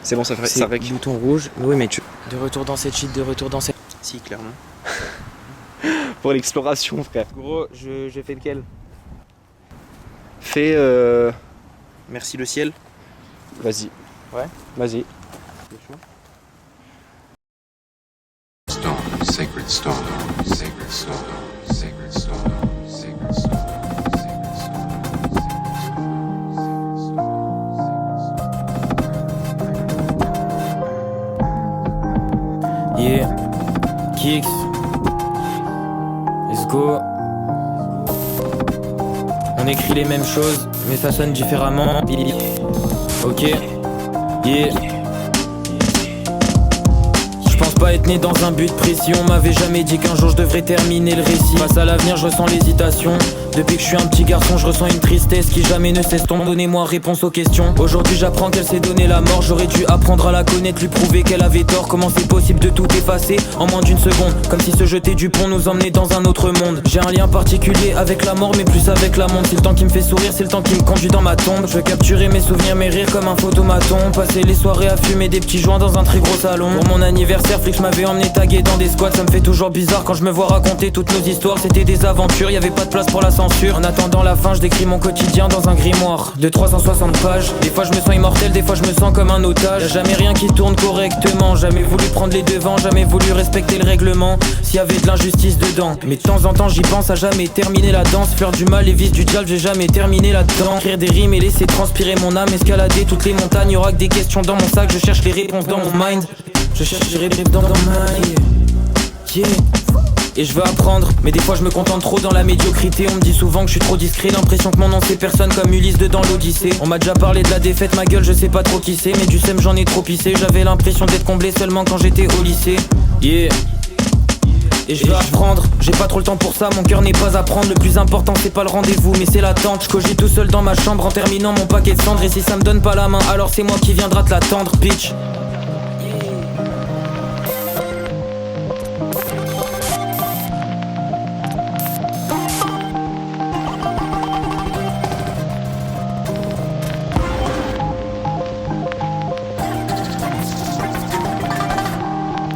C'est bon, ça C'est rec. bouton rouge. Oui, mais tu. De retour dans cette shit, de retour dans cette. Si, clairement. Pour l'exploration, frère. Gros, je fais lequel? Fais Merci le ciel. Vas-y. Ouais. Vas-y. Stone, sacred stone, sacred stone, sacred stone, sacred stone, sacred stone. Yeah. Kicks. Let's go. On écrit les mêmes choses, mais ça sonne différemment. Ok. Yeah. Je pense pas être né dans un but précis. On m'avait jamais dit qu'un jour je devrais terminer le récit. Face à l'avenir, je ressens l'hésitation. Depuis que je suis un petit garçon, je ressens une tristesse qui jamais ne cesse. Donnez-moi réponse aux questions. Aujourd'hui, j'apprends qu'elle s'est donné la mort. J'aurais dû apprendre à la connaître, lui prouver qu'elle avait tort. Comment c'est possible de tout effacer en moins d'une seconde? Comme si se jeter du pont nous emmenait dans un autre monde. J'ai un lien particulier avec la mort, mais plus avec la monde. C'est le temps qui me fait sourire, c'est le temps qui me conduit dans ma tombe. Je veux capturer mes souvenirs, mes rires comme un photomaton. Passer les soirées à fumer des petits joints dans un très gros salon. Pour mon anniversaire, Flix m'avait emmené taguer dans des squats. Ça me fait toujours bizarre quand je me vois raconter toutes nos histoires. C'était des aventures, y'avait pas de place pour la censure. En attendant la fin, je décris mon quotidien dans un grimoire de 360 pages. Des fois je me sens immortel, des fois je me sens comme un otage. Y'a jamais rien qui tourne correctement. Jamais voulu prendre les devants, jamais voulu respecter le règlement. S'il y avait de l'injustice dedans. Mais de temps en temps j'y pense à jamais terminer la danse. Faire du mal, les vices du diable, j'ai jamais terminé là-dedans. Écrire des rimes et laisser transpirer mon âme. Escalader toutes les montagnes, y'aura que des questions dans mon sac. Je cherche les réponses dans mon mind. Je cherche les réponses dans mon mind. Yeah. Et je veux apprendre, mais des fois je me contente trop dans la médiocrité. On me dit souvent que je suis trop discret, l'impression que mon nom c'est personne comme Ulysse dedans l'Odyssée. On m'a déjà parlé de la défaite, ma gueule je sais pas trop qui c'est. Mais du seum j'en ai trop pissé, j'avais l'impression d'être comblé seulement quand j'étais au lycée. Yeah. Et je veux apprendre, j'ai pas trop le temps pour ça, mon cœur n'est pas à prendre. Le plus important c'est pas le rendez-vous mais c'est l'attente. Je cogite tout seul dans ma chambre en terminant mon paquet de cendres. Et si ça me donne pas la main alors c'est moi qui viendra te l'attendre, bitch.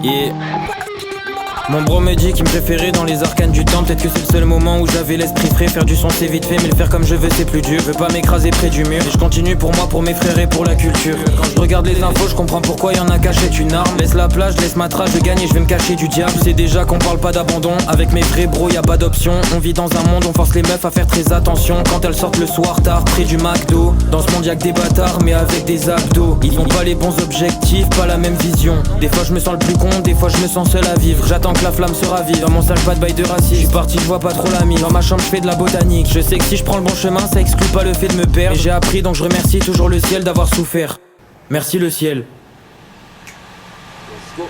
Yeah. Mon bro me dit qu'il me préférait dans les arcanes du temps. Peut-être que c'est le seul moment où j'avais l'esprit frais. Faire du son c'est vite fait mais le faire comme je veux c'est plus dur. Je veux pas m'écraser près du mur. Et je continue pour moi, pour mes frères et pour la culture. Quand je regarde les infos je comprends pourquoi y'en a caché une arme. Laisse la plage, laisse ma trace, je gagne et je vais me cacher du diable. C'est déjà qu'on parle pas d'abandon. Avec mes vrais bros y a pas d'option. On vit dans un monde, on force les meufs à faire très attention. Quand elles sortent le soir tard près du McDo. Dans ce monde y'a que des bâtards mais avec des abdos. Ils ont pas les bons objectifs, pas la même vision. Des fois je me sens le plus con, des fois je me sens seul à vivre. J'attends que la flamme se ravive. Dans mon salle pas de bail de racisme. Je suis parti, je vois pas trop l'ami. Dans ma chambre je fais de la botanique. Je sais que si je prends le bon chemin ça exclut pas le fait de me perdre. Mais j'ai appris donc je remercie toujours le ciel d'avoir souffert. Merci le ciel. Let's go.